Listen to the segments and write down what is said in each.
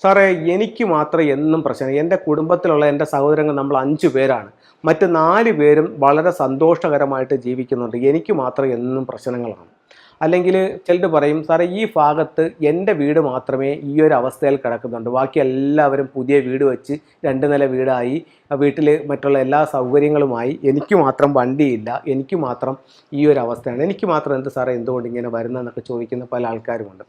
സാറേ, എനിക്ക് മാത്രം എന്നും പ്രശ്നം. എൻ്റെ കുടുംബത്തിലുള്ള എൻ്റെ സഹോദരങ്ങൾ നമ്മൾ 5 പേരാണ്. മറ്റ് 4 പേരും വളരെ സന്തോഷകരമായിട്ട് ജീവിക്കുന്നുണ്ട്. എനിക്ക് മാത്രം എന്നും പ്രശ്നങ്ങളാണ്. അല്ലെങ്കിൽ ചിലർ പറയും, സാറേ ഈ ഭാഗത്ത് എൻ്റെ വീട് മാത്രമേ ഈ ഒരു അവസ്ഥയിൽ കിടക്കുന്നുണ്ട്. ബാക്കി എല്ലാവരും പുതിയ വീട് വെച്ച് 2 നില വീടായി, വീട്ടിൽ മറ്റുള്ള എല്ലാ സൗകര്യങ്ങളുമായി. എനിക്ക് മാത്രം വണ്ടിയില്ല, എനിക്ക് മാത്രം ഈ ഒരു അവസ്ഥയാണ്. എനിക്ക് മാത്രം എന്ത് സാറേ എന്തുകൊണ്ട് ഇങ്ങനെ വരുന്നതെന്നൊക്കെ ചോദിക്കുന്ന പല ആൾക്കാരുമുണ്ട്.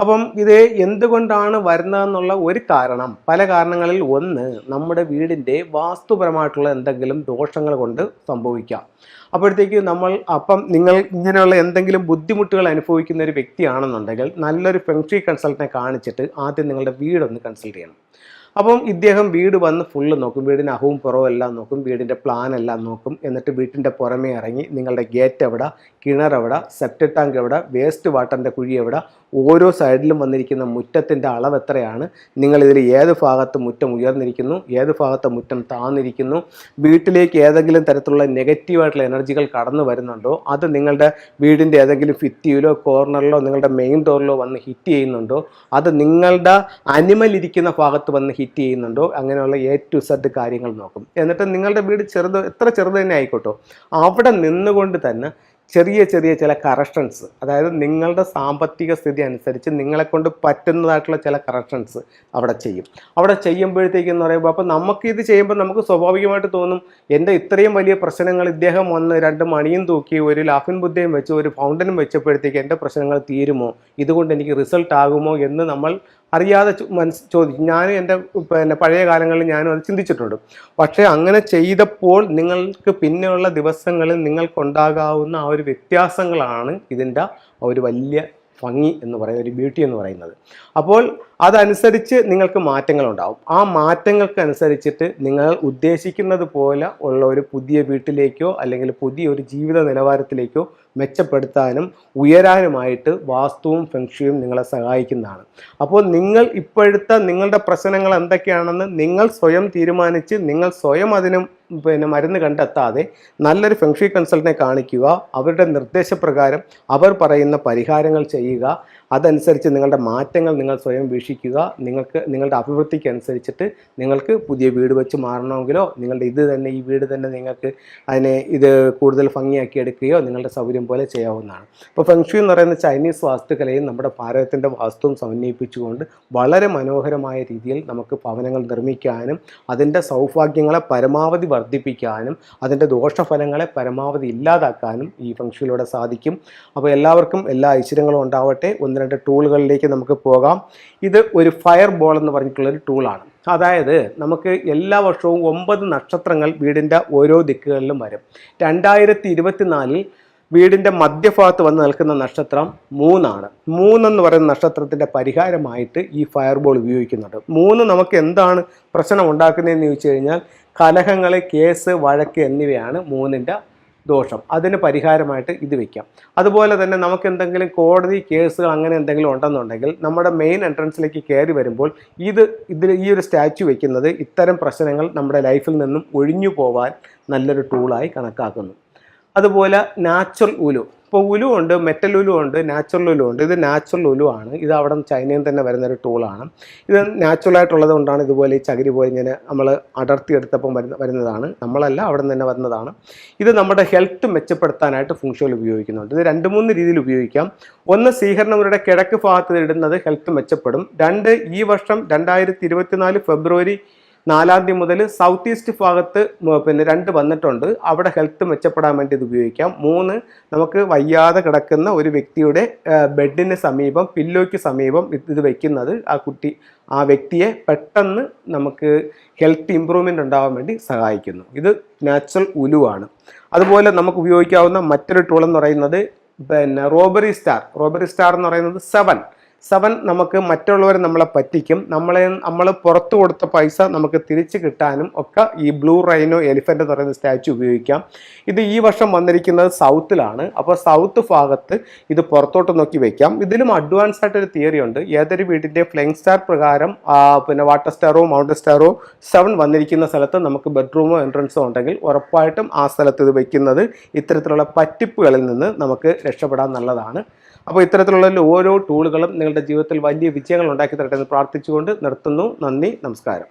അപ്പം ഇത് എന്തുകൊണ്ടാണ് വരുന്നതെന്നുള്ള ഒരു കാരണം, പല കാരണങ്ങളിൽ ഒന്ന് നമ്മുടെ വീടിൻ്റെ വാസ്തുപരമായിട്ടുള്ള എന്തെങ്കിലും ദോഷങ്ങൾ കൊണ്ട് സംഭവിക്കാം. അപ്പോഴത്തേക്ക് നിങ്ങൾ ഇങ്ങനെയുള്ള എന്തെങ്കിലും ബുദ്ധിമുട്ടുകൾ അനുഭവിക്കുന്ന ഒരു വ്യക്തിയാണെന്നുണ്ടെങ്കിൽ നല്ലൊരു ഫെങ്ഷി കൺസൾട്ടനെ കാണിച്ചിട്ട് ആദ്യം നിങ്ങളുടെ വീടൊന്ന് കൺസൾട്ട് ചെയ്യണം. അപ്പം ഇദ്ദേഹം വീട് വന്ന് ഫുള്ള് നോക്കും, വീടിൻ്റെ അഹവും പുറവും എല്ലാം നോക്കും, വീടിൻ്റെ പ്ലാൻ എല്ലാം നോക്കും. എന്നിട്ട് വീട്ടിൻ്റെ പുറമേ ഇറങ്ങി നിങ്ങളുടെ ഗേറ്റ് എവിടെ, കിണർ എവിടെ, സെപ്റ്റിക് ടാങ്ക് എവിടെ, വേസ്റ്റ് വാട്ടറിൻ്റെ കുഴി എവിടെ, ഓരോ സൈഡിലും വന്നിരിക്കുന്ന മുറ്റത്തിൻ്റെ അളവ് എത്രയാണ്, നിങ്ങളിതിൽ ഏത് ഭാഗത്ത് മുറ്റം ഉയർന്നിരിക്കുന്നു, ഏത് ഭാഗത്ത് മുറ്റം താന്നിരിക്കുന്നു, വീട്ടിലേക്ക് ഏതെങ്കിലും തരത്തിലുള്ള നെഗറ്റീവായിട്ടുള്ള എനർജികൾ കടന്നു വരുന്നുണ്ടോ, അത് നിങ്ങളുടെ വീടിൻ്റെ ഏതെങ്കിലും ഭിത്തിയിലോ കോർണറിലോ നിങ്ങളുടെ മെയിൻ ഡോറിലോ വന്ന് ഹിറ്റ് ചെയ്യുന്നുണ്ടോ, അത് നിങ്ങളുടെ അനിമൽ ഇരിക്കുന്ന ഭാഗത്ത് വന്ന് ഹിറ്റ് ചെയ്യുന്നുണ്ടോ, അങ്ങനെയുള്ള A to Z കാര്യങ്ങൾ നോക്കും. എന്നിട്ട് നിങ്ങളുടെ വീട് എത്ര ചെറുത് തന്നെ ആയിക്കോട്ടോ, അവിടെ നിന്നുകൊണ്ട് തന്നെ ചെറിയ ചില കറക്ഷൻസ്, അതായത് നിങ്ങളുടെ സാമ്പത്തിക സ്ഥിതി അനുസരിച്ച് നിങ്ങളെക്കൊണ്ട് പറ്റുന്നതായിട്ടുള്ള ചില കറക്ഷൻസ് അവിടെ ചെയ്യും. അവിടെ ചെയ്യുമ്പോഴത്തേക്കെന്ന് പറയുമ്പോൾ, അപ്പോൾ നമുക്കിത് ചെയ്യുമ്പോൾ നമുക്ക് സ്വാഭാവികമായിട്ട് തോന്നും, എൻ്റെ ഇത്രയും വലിയ പ്രശ്നങ്ങൾ ഇദ്ദേഹം വന്ന് 2 മണിയും തൂക്കി ഒരു ലാഫിൻ ബുദ്ധയും വെച്ച് ഒരു ഫൗണ്ടനും വെച്ചപ്പോഴത്തേക്ക് എൻ്റെ പ്രശ്നങ്ങൾ തീരുമോ, ഇതുകൊണ്ട് എനിക്ക് റിസൾട്ട് ആകുമോ എന്ന് നമ്മൾ അറിയാതെ ചോദിക്കും. ഞാനും എൻ്റെ പഴയ കാലങ്ങളിൽ ഞാനും അത് ചിന്തിച്ചിട്ടുണ്ട്. പക്ഷേ അങ്ങനെ ചെയ്തപ്പോൾ നിങ്ങൾക്ക് പിന്നെയുള്ള ദിവസങ്ങളിൽ നിങ്ങൾക്കുണ്ടാകാവുന്ന ആ ഒരു വ്യത്യാസങ്ങളാണ് ഇതിൻ്റെ ഒരു വലിയ ഭംഗി എന്ന് പറയുന്നത്, ഒരു ബ്യൂട്ടി എന്ന് പറയുന്നത്. അപ്പോൾ അതനുസരിച്ച് നിങ്ങൾക്ക് മാറ്റങ്ങളുണ്ടാവും. ആ മാറ്റങ്ങൾക്കനുസരിച്ചിട്ട് നിങ്ങൾ ഉദ്ദേശിക്കുന്നത് പോലെ ഉള്ള ഒരു പുതിയ വീട്ടിലേക്കോ അല്ലെങ്കിൽ പുതിയൊരു ജീവിത നിലവാരത്തിലേക്കോ മെച്ചപ്പെടുത്താനും ഉയരാനുമായിട്ട് വാസ്തുവും ഫെങ്ഷുയും നിങ്ങളെ സഹായിക്കുന്നതാണ്. അപ്പോൾ നിങ്ങൾ ഇപ്പോഴത്തെ നിങ്ങളുടെ പ്രശ്നങ്ങൾ എന്തൊക്കെയാണെന്ന് നിങ്ങൾ സ്വയം തീരുമാനിച്ച് നിങ്ങൾ സ്വയം അതിന് മരുന്ന് കണ്ടെത്താതെ നല്ലൊരു ഫെങ്ഷി കൺസൾട്ടനെ കാണിക്കുക. അവരുടെ നിർദ്ദേശപ്രകാരം അവർ പറയുന്ന പരിഹാരങ്ങൾ ചെയ്യുക. അതനുസരിച്ച് നിങ്ങളുടെ മാറ്റങ്ങൾ നിങ്ങൾ സ്വയം വീക്ഷിക്കുക. നിങ്ങളുടെ അഭിവൃദ്ധിക്ക് അനുസരിച്ചിട്ട് നിങ്ങൾക്ക് പുതിയ വീട് വെച്ച് മാറണമെങ്കിലോ നിങ്ങളുടെ ഈ വീട് തന്നെ നിങ്ങൾക്ക് ഇത് കൂടുതൽ ഭംഗിയാക്കി എടുക്കുകയോ നിങ്ങളുടെ സൗകര്യം പോലെ ചെയ്യാവുന്നതാണ്. ഇപ്പോൾ ഫെങ്ഷി എന്ന് പറയുന്ന ചൈനീസ് വാസ്തുകലയും നമ്മുടെ ഭാരതത്തിൻ്റെ വാസ്തുവും സമന്വയിപ്പിച്ചുകൊണ്ട് വളരെ മനോഹരമായ രീതിയിൽ നമുക്ക് ഭവനങ്ങൾ നിർമ്മിക്കാനും അതിൻ്റെ സൗഭാഗ്യങ്ങളെ പരമാവധി വർദ്ധിപ്പിക്കാനും അതിൻ്റെ ദോഷഫലങ്ങളെ പരമാവധി ഇല്ലാതാക്കാനും ഈ ഫെങ്ഷിയിലൂടെ സാധിക്കും. അപ്പോൾ എല്ലാവർക്കും എല്ലാ ഐശ്വര്യങ്ങളും ഉണ്ടാവട്ടെ. 1-2 ടൂളുകളിലേക്ക് നമുക്ക് പോകാം. ഇത് ഒരു ഫയർ ബോൾ എന്ന് പറഞ്ഞിട്ടുള്ളൊരു ടൂളാണ്. അതായത് നമുക്ക് എല്ലാ വർഷവും 9 നക്ഷത്രങ്ങൾ വീടിൻ്റെ ഓരോ ദിക്കുകളിലും വരും. 2024 വീടിൻ്റെ മധ്യഭാഗത്ത് വന്ന് നിൽക്കുന്ന നക്ഷത്രം 3 ആണ്. 3 എന്ന് പറയുന്ന നക്ഷത്രത്തിൻ്റെ പരിഹാരമായിട്ട് ഈ ഫയർ ബോൾ ഉപയോഗിക്കുന്നുണ്ട്. 3 നമുക്ക് എന്താണ് പ്രശ്നം ഉണ്ടാക്കുന്നതെന്ന് ചോദിച്ചു കഴിഞ്ഞാൽ കലഹങ്ങൾ, കേസ്, വഴക്ക് എന്നിവയാണ് 3ൻ്റെ ദോഷം. അതിന് പരിഹാരമായിട്ട് ഇത് വയ്ക്കാം. അതുപോലെ തന്നെ നമുക്ക് എന്തെങ്കിലും കോടതി കേസുകൾ അങ്ങനെ എന്തെങ്കിലും ഉണ്ടെന്നുണ്ടെങ്കിൽ നമ്മുടെ മെയിൻ എൻട്രൻസിലേക്ക് കയറി വരുമ്പോൾ ഈ ഒരു സ്റ്റാച്യു വയ്ക്കുന്നത് ഇത്തരം പ്രശ്നങ്ങൾ നമ്മുടെ ലൈഫിൽ നിന്നും ഒഴിഞ്ഞു പോവാൻ നല്ലൊരു ടൂളായി കണക്കാക്കുന്നു. അതുപോലെ നാച്ചുറൽ ഉലു, ഇപ്പോൾ ഉലു ഉണ്ട്, മെറ്റൽ ഉലു ഉണ്ട്, നാച്ചുറൽ ഉലു ഉണ്ട്. ഇത് നാച്ചുറൽ ഉലു ആണ്. ഇത് അവിടെ ചൈനയിൽ തന്നെ വരുന്നൊരു ടൂളാണ്. ഇത് നാച്ചുറലായിട്ടുള്ളത് കൊണ്ടാണ് ഇതുപോലെ ഈ ചകിരി പോലെ ഇങ്ങനെ നമ്മൾ അടർത്തിയെടുത്തപ്പം വരുന്നതാണ്. നമ്മളല്ല, അവിടെ നിന്ന് തന്നെ വരുന്നതാണ്. ഇത് നമ്മുടെ ഹെൽത്ത് മെച്ചപ്പെടുത്താനായിട്ട് ഫെങ്ഷുയിൽ ഉപയോഗിക്കുന്നുണ്ട്. ഇത് 2-3 രീതിയിൽ ഉപയോഗിക്കാം. ഒന്ന്, സ്വീകരണമുറിയുടെ കിഴക്ക് ഭാഗത്ത് ഇടുന്നത് ഹെൽത്ത് മെച്ചപ്പെടും. 2, ഈ വർഷം 2024 ഫെബ്രുവരി 4 മുതൽ സൗത്ത് ഈസ്റ്റ് ഭാഗത്ത് 2 വന്നിട്ടുണ്ട്. അവിടെ ഹെൽത്ത് മെച്ചപ്പെടാൻ വേണ്ടി ഇത് ഉപയോഗിക്കാം. 3, നമുക്ക് വയ്യാതെ കിടക്കുന്ന ഒരു വ്യക്തിയുടെ ബെഡിന് സമീപം, പില്ലോയ്ക്ക് സമീപം ഇത് വയ്ക്കുന്നത് ആ വ്യക്തിയെ പെട്ടെന്ന് നമുക്ക് ഹെൽത്ത് ഇമ്പ്രൂവ്മെൻ്റ് ഉണ്ടാകാൻ വേണ്ടി സഹായിക്കുന്നു. ഇത് നാച്ചുറൽ ഉലുവാണ്. അതുപോലെ നമുക്ക് ഉപയോഗിക്കാവുന്ന മറ്റൊരു ടൂൾ എന്ന് പറയുന്നത് റോബറി സ്റ്റാർ എന്ന് പറയുന്നത് 7 നമുക്ക് മറ്റുള്ളവർ നമ്മളെ പറ്റിക്കും. നമ്മൾ പുറത്തു കൊടുത്ത പൈസ നമുക്ക് തിരിച്ചു കിട്ടാനും ഒക്കെ ഈ ബ്ലൂ റൈനോ എലിഫൻ്റ് എന്ന് പറയുന്ന സ്റ്റാച്യു ഉപയോഗിക്കാം. ഇത് ഈ വർഷം വന്നിരിക്കുന്നത് സൗത്തിലാണ്. അപ്പോൾ സൗത്ത് ഭാഗത്ത് ഇത് പുറത്തോട്ട് നോക്കി വയ്ക്കാം. ഇതിലും അഡ്വാൻസ് ആയിട്ടൊരു തിയറി ഉണ്ട്. ഏതൊരു വീടിൻ്റെ ഫ്ലെയിങ് സ്റ്റാർ പ്രകാരം വാട്ടർ സ്റ്റാറോ മൗണ്ടൻ സ്റ്റാറോ 7 വന്നിരിക്കുന്ന സ്ഥലത്ത് നമുക്ക് ബെഡ്റൂമോ എൻട്രൻസോ ഉണ്ടെങ്കിൽ ഉറപ്പായിട്ടും ആ സ്ഥലത്ത് ഇത് വയ്ക്കുന്നത് ഇത്തരത്തിലുള്ള പറ്റിപ്പുകളിൽ നിന്ന് നമുക്ക് രക്ഷപ്പെടാൻ നല്ലതാണ്. അപ്പോൾ ഇത്തരത്തിലുള്ള ഓരോ ടൂളുകളും നിങ്ങളുടെ ജീവിതത്തിൽ വലിയ വിജയങ്ങൾ ഉണ്ടാക്കി തരട്ടെ എന്ന് പ്രാർത്ഥിച്ചുകൊണ്ട് നിർത്തുന്നു. നന്ദി, നമസ്കാരം.